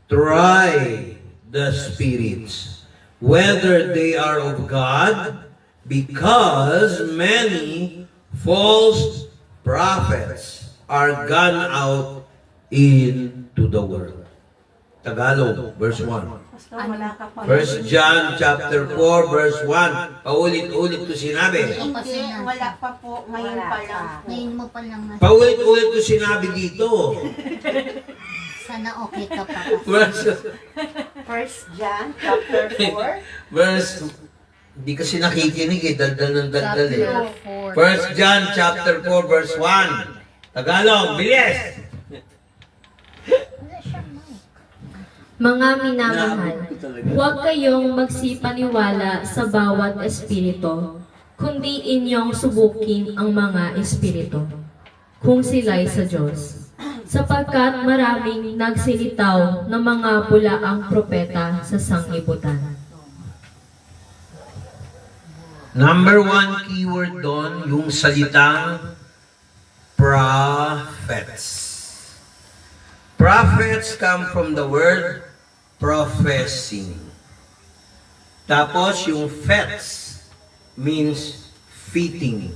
Try the spirits, whether they are of God, because many false prophets are gone out into the world. Tagalog, verse 1. First John chapter 4, verse 1. Paulit-ulit ko sinabi. Hindi, wala pa po. Ngayon pa lang. Ngayon mo pa lang na. Paulit-ulit ko sinabi dito. Sana okay ka pa. Verse, First John chapter 4. verse, hindi kasi nakikinig eh. Daldal ng daldal eh. Chapter 4. First John chapter 4, verse 1. Tagalog, bilis! Wala siyang mic. Mga minamahal, huwag kayong magsipaniwala sa bawat espiritu, kundi inyong subukin ang mga espiritu, kung sila'y sa Diyos. Sapagkat maraming nagsilitaw ng mga bulaang propeta sa sanglibutan. Number one keyword doon, yung salitang prophets. Prophets come from the word professing. Tapos yung fets means fitting.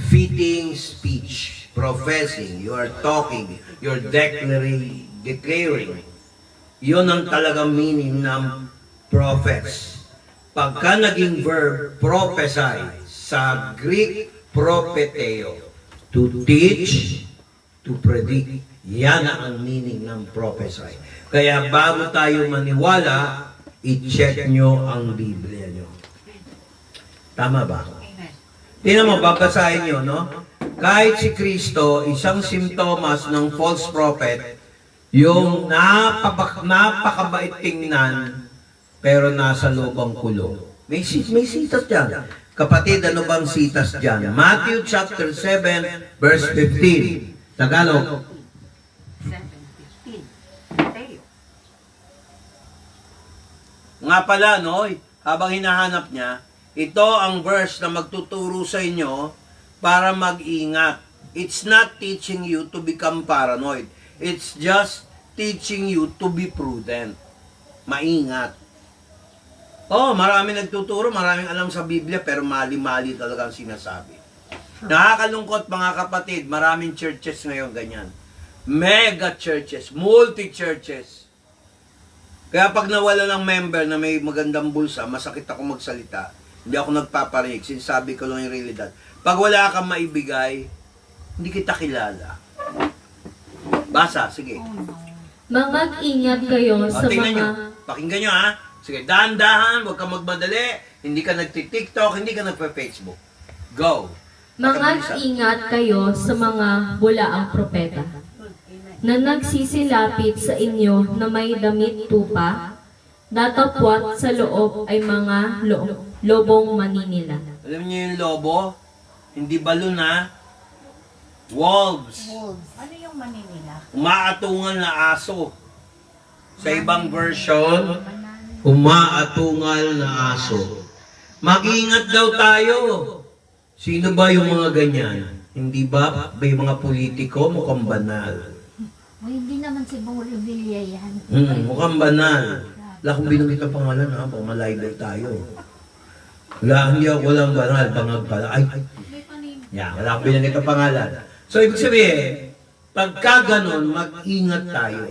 Fitting speech. Professing. You are talking. You're declaring. Yun ang talagang meaning ng prophets. Pagka naging verb, prophesy, sa Greek, propheteo. To teach, to predict. Yan ang meaning ng prophesy. Kaya bago tayo maniwala, i-check nyo ang Biblia nyo. Tama ba? Tingnan mo, babasahin nyo, no? Kahit si Kristo, isang simptomas ng false prophet, yung napakabait tingnan, pero nasa loob ang kulong. May sitas dyan. Kapatid, ano bang sitas dyan? Matthew chapter 7, verse 15. Tagalog. 7:15. Mateo. Nga pala, no? Habang hinahanap niya, ito ang verse na magtuturo sa inyo para mag-ingat. It's not teaching you to become paranoid. It's just teaching you to be prudent. Maingat. Marami nagtuturo, maraming alam sa Biblia, pero mali-mali talaga ang sinasabi. Nakakalungkot mga kapatid, maraming churches ngayon ganyan. Mega churches, multi-churches. Kaya pag nawala ng member na may magandang bulsa, masakit ako magsalita. Hindi ako nagpaparinig, sinasabi ko lang yung realidad. Pag wala kang maibigay, hindi kita kilala. Basa, sige. Mag-ingat kayo sa Tingnan nyo, mga... pakinggan nyo ha. Sige, dahan-dahan, huwag kang magmadali. Hindi ka nagti-TikTok, hindi ka nagpa-Facebook. Go. Mag-ingat kayo sa mga bulaang propeta na nagsisilapit sa inyo na may damit tupa, datapwat sa loob ay mga lobong maninila. Alam niyo yung lobo? Hindi balon ha. Wolves. Wolves. Ano yung maninila? Umaatungal na aso. Sa ibang version, umaatungal na aso. Mag-ingat daw tayo. Sino ba yung mga ganyan? Hindi ba? May mga politiko, mukhang banal. O, hindi naman si Bong Revilla yan. Mukhang banal. Wala akong binanggit ang pangalan ha, baka malibel tayo. Wala, hindi ako walang banal, bangag pala. Ay, wala akong binanggit ang pangalan. So, ibig sabihin, pagka ganon, mag-ingat tayo.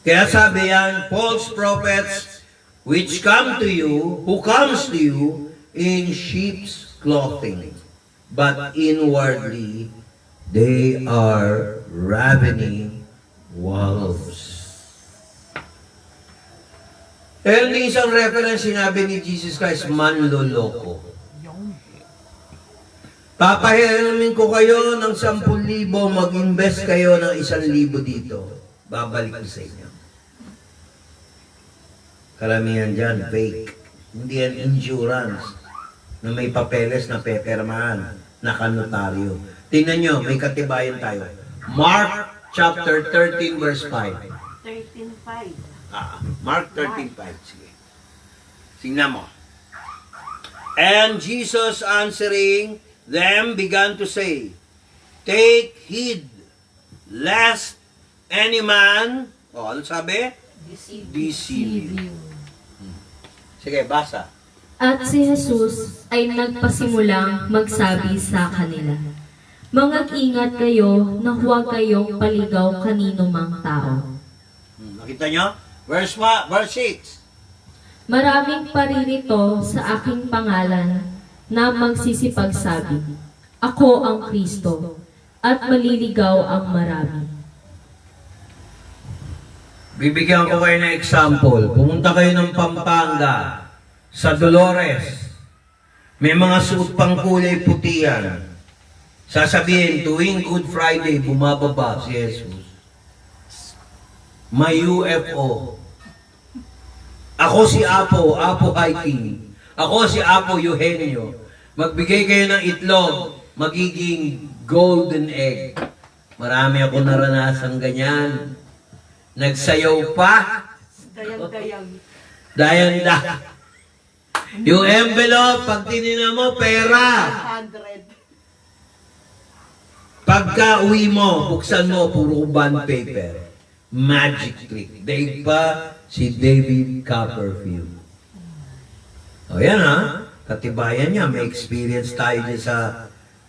Kaya sabi yan, false prophets which come to you, who comes to you in sheep's clothing, but inwardly they are ravening wolves. Pero yung isang reference sinabi ni Jesus Christ, manloloko. Papahiramin ko kayo ng 10,000, mag-invest kayo ng 1,000 dito. Babalik ko sa inyo. Karamihan dyan, fake. Hindi yan insurance na may papeles na pepermahan, na kanotaryo. Tingnan nyo, may katibayan tayo. Mark chapter 13 verse 5. 13:5. Mark 13:5. Sige. Tingnan mo. And Jesus answering them began to say, take heed, lest any man O, ano sabi? Deceive you. Sige, basa. At si Jesus ay nagpasimulang magsabi sa kanila, "Mag-ingat kayo na huwag kayong paligaw kanino mang tao. Nakita nyo? Verse 6. Maraming paririto sa aking pangalan na magsisipagsabi, Ako ang Kristo, at maliligaw ang marami." Bibigyan ko kayo ng example. Pumunta kayo ng Pampanga, sa Dolores. May mga suot pang kulay puti yan. Sasabihin, tuwing Good Friday, bumababa si Jesus. May UFO. Ako si Apo Hiking. Ako si Apo Eugenio. Magbigay kayo ng itlog, magiging golden egg. Marami ako naranasan ganyan. Nagsayaw pa. Dayang-dayang. Dayan. Yung envelope, pag tinina mo, pera. 100. Pagka uwi mo, buksan mo, puro bond paper. Magic trick. Daig pa si David Copperfield. O yan ha, katibayan niya. May experience tayo dyan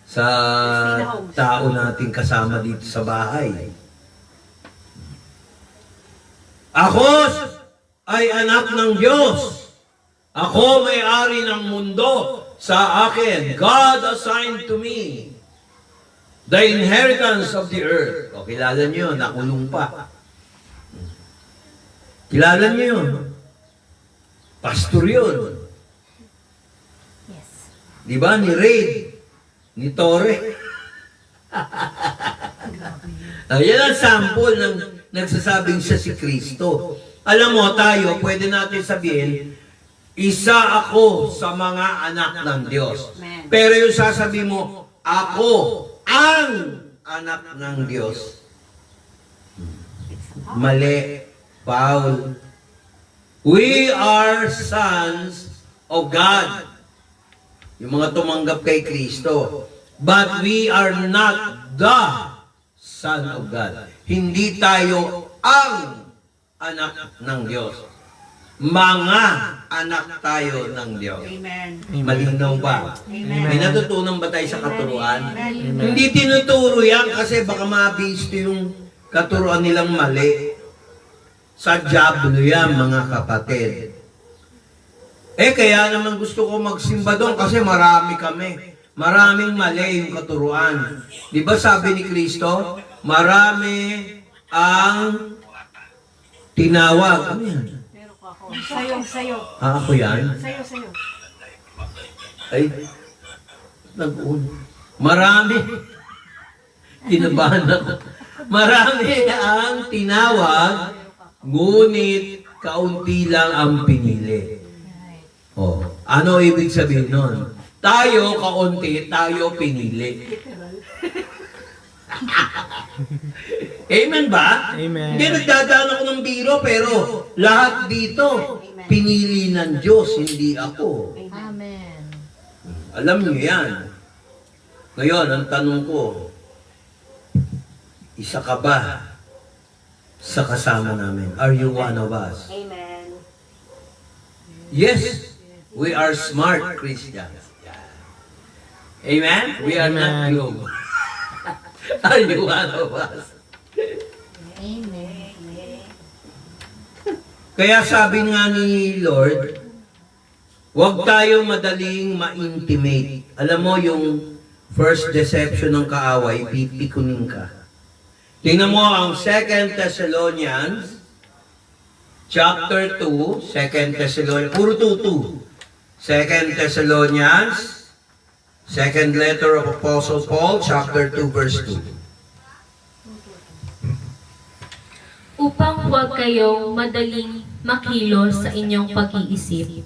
sa tao natin kasama dito sa bahay. Ako ay anak ng Diyos. Ako may-ari ng mundo sa akin. God assigned to me the inheritance of the earth. O, kilala niyo yun, nakulong pa. Kilala niyo yun. Pastor yun. Yes. Di ba? Ni Ray, ni Tore. Yan ang sample ng nagsasabing siya si Kristo. Alam mo, tayo, pwede natin sabihin, isa ako sa mga anak ng Diyos. Amen. Pero yung sasabihin mo, ako ang anak ng Diyos. Mali. Paul. We are sons of God. Yung mga tumanggap kay Kristo. But we are not the Son of God. Hindi tayo ang anak ng Diyos. Mga anak tayo ng Diyos. Amen. Malinaw ba? Amen. May natutunan ba tayo sa katuruan? Amen. Hindi tinuturo yan kasi baka mabisto yung katuruan nilang mali. Sa diablo yan, mga kapatid. Kaya naman gusto ko magsimba doon kasi marami kami. Maraming mali yung katuruan. Di ba sabi ni Kristo, marami ang tinawag. Ano yan? Meron ko ako. Sayo. Ako yan? Sayo. Ay, nag-un. Marami. Kinabahan ako. Marami ang tinawag, ngunit kaunti lang ang pinili. Oh, ano ibig sabihin nun? Tayo kaunti, tayo pinili. Amen ba? Amen. Hindi nagdadaan ako ng biro, pero lahat dito, pinili ng Diyos, hindi ako. Amen. Alam niyo yan. Ngayon, ang tanong ko, isa ka ba sa kasama namin? Are you one of us? Amen. Yes, we are smart Christians. Amen? We are not Amen. globe. Are you one of us? Amen. Kaya sabi nga ni Lord, huwag tayo madaling ma-intimate. Alam mo yung first deception ng kaaway, pipikunin ka. Tingnan mo ang 2 Thessalonians, chapter 2, 2 Thessalonians, puro 2. 2 Thessalonians, second letter of Apostle Paul, chapter 2, verse 2. Upang huwag kayong madaling makilos sa inyong pag-iisip,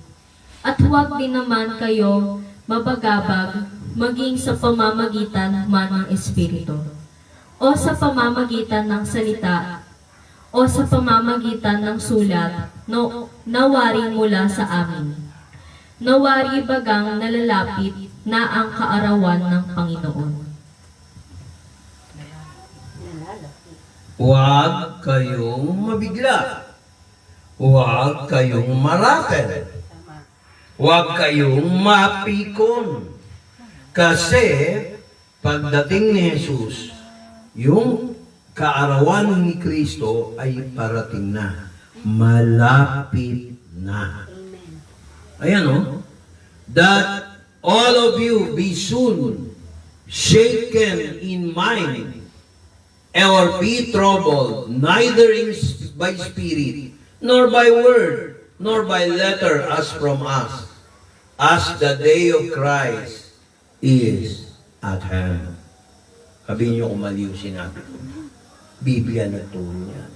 at huwag din naman kayo mabagabag maging sa pamamagitan man ng Espiritu, o sa pamamagitan ng salita, o sa pamamagitan ng sulat, nawari mula sa amin. Nawari bagang nalalapit na ang kaarawan ng Panginoon. Huwag kayong mabigla. Huwag kayong marakal. Huwag kayong mapikon. Kasi pagdating ni Jesus, yung kaarawan ni Kristo ay parating na. Malapit na. Ayan o. That all of you be soon shaken in mind or be troubled, neither by spirit, nor by word, nor by letter as from us, as the day of Christ is at hand. Sabihin niyo kung mali yung sinabi ko. Biblia na turo yan.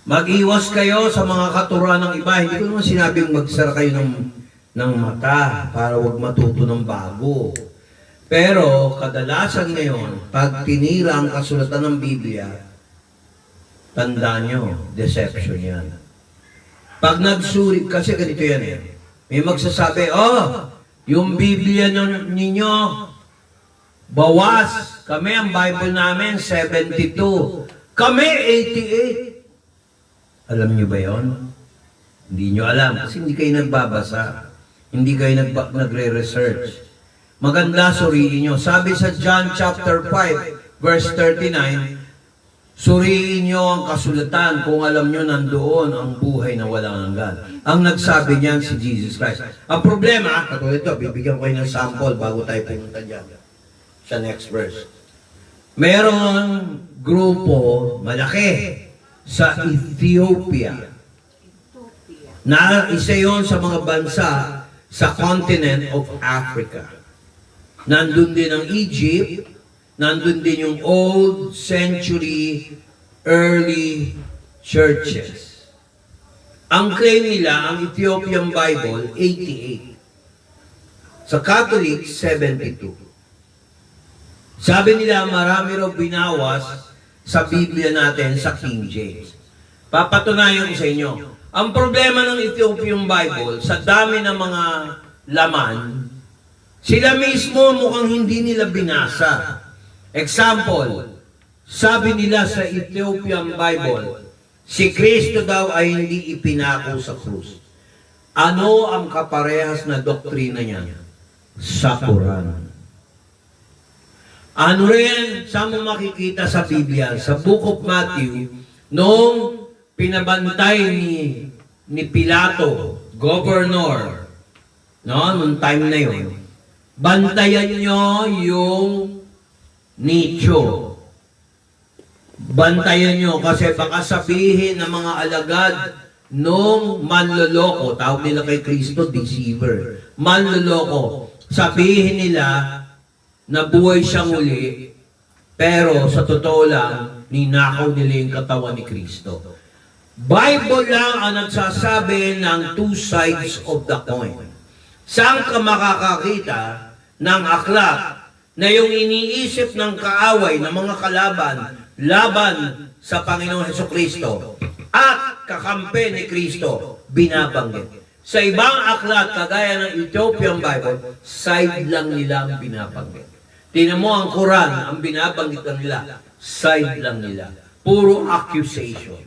Mag-iwas kayo sa mga katuruan ng iba. Hindi ko naman sinabing magsara kayo ng mata para wag matuto ng bago. Pero kadalasan ngayon, pag tinira ang kasulatan ng Biblia, tandaan nyo, deception yan. Pag nagsuri, kasi ganito yan eh. May magsasabi, yung Biblia ninyo, bawas. Kami, ang Bible namin, 72. Kami, 88. Alam nyo ba yon? Hindi nyo alam, kasi hindi kayo nagbabasa. Hindi kayo nagre-research. Maganda, suriin nyo. Sabi sa John chapter 5, verse 39, suriin nyo ang kasulatan kung alam nyo nandoon ang buhay na walang hanggan. Ang nagsabi niyan si Jesus Christ. Ang problema, katulad ito, bibigyan ko kayo ng sample bago tayo pumunta dyan. Sa next verse. Merong grupo malaki sa Ethiopia na isa yon sa mga bansa sa continent of Africa. Nandun din ang Egypt, nandun din yung old century early churches. Ang claim nila, ang Ethiopian Bible, 88. Sa Catholic, 72. Sabi nila, marami raw binawas sa Biblia natin sa King James. Papatunayan ko sa inyo. Ang problema ng Ethiopian Bible, sa dami ng mga laman, sila mismo mukhang hindi nila binasa. Example, sabi nila sa Ethiopian Bible, si Kristo daw ay hindi ipinako sa krus. Ano ang kaparehas na doktrina niya? Sa Quran. Ano rin, saan mo makikita sa Biblia? Sa Book of Matthew, nung pinabantay ni Pilato, governor, nung time na yun, bantayan nyo yung nicho. Bantayan nyo kasi baka sabihin ng mga alagad nung manloloko, tawag nila kay Kristo, deceiver. Manloloko. Sabihin nila na buhay siyang uli, pero sa totoo lang, ninakaw nila yung katawan ni Kristo. Bible lang ang nagsasabi ng two sides of the coin. Saan ka makakakita ng aklat na yung iniisip ng kaaway ng mga laban sa Panginoon Hesukristo at kakampi ni Kristo, binabanggit. Sa ibang aklat, kagaya ng Ethiopian Bible, side lang nila ang binabanggit. Tingnan mo ang Quran, ang binabanggit lang nila, side lang nila. Puro accusation.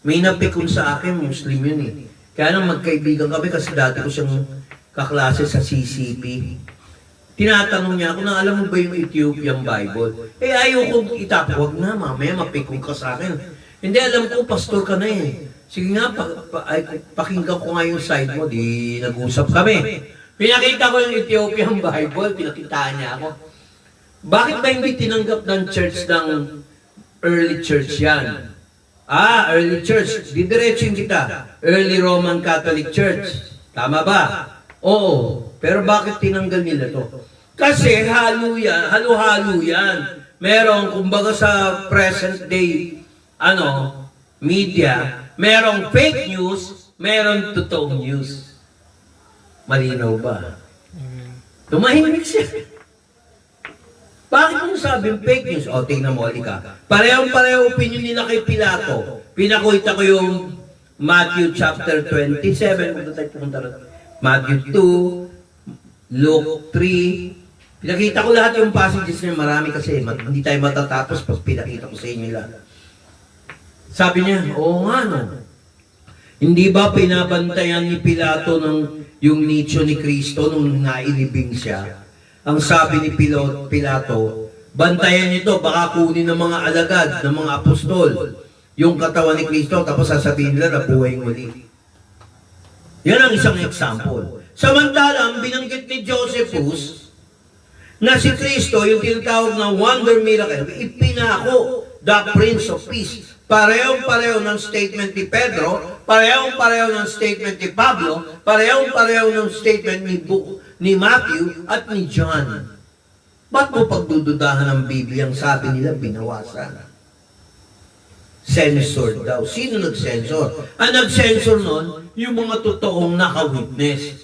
May napikon sa akin, Muslim yun eh. Kaya nang magkaibigan kami kasi dati ko siyang kaklase sa CCP. Tinatanong niya ako na alam mo ba yung Ethiopian Bible? Eh ayaw kong itapawag na, mamaya mapikon ka sa akin. Hindi, alam ko, pastor ka na eh. Sige nga, pakinggan ko nga yung side mo, di nag-usap kami. Pinakita ko yung Ethiopian Bible, pinakitaan niya ako. Bakit ba hindi tinanggap ng church ng early church yan? Early church, didiretsin kita. Early Roman Catholic Church. Tama ba? Oo. Pero bakit tinanggal nila to? Kasi halo-halo yan. Merong, kumbaga sa present day, media, merong fake news, merong totoong news. Malinaw ba? Tumahimik siya. Bakit mo sabing fake news? O, tingnan mo, halika. Parehong-pareho opinion nila kay Pilato. Pinakuita ko yung Matthew chapter 27. Matthew 2, Luke 3, Pinakita ko lahat yung passages niya, marami kasi, hindi tayo matatapos pag pinakita ko sa inyo lahat. Sabi niya, oo nga no. Hindi ba pinabantayan ni Pilato yung nicho ni Kristo nung nailibing siya? Ang sabi ni Pilato, bantayan nito, baka kunin ng mga alagad, ng mga apostol, yung katawan ni Kristo, tapos sasabihin nila na buhay muli. Yan ang isang example. Samantalang, binanggit ni Josephus, na si Kristo, yung tinatawag na wonder miracle, ipinako, the Prince of Peace. Parehong-pareho ng statement ni Pedro, parehong-pareho ng statement ni Pablo, parehong-pareho ng statement ni Matthew at ni John. Ba't mo pagdududahan ng Biblia ang sabi nila binawasan? Censored daw. Sino nag-censor? Ang nag-censor nun, yung mga totoong naka-witness.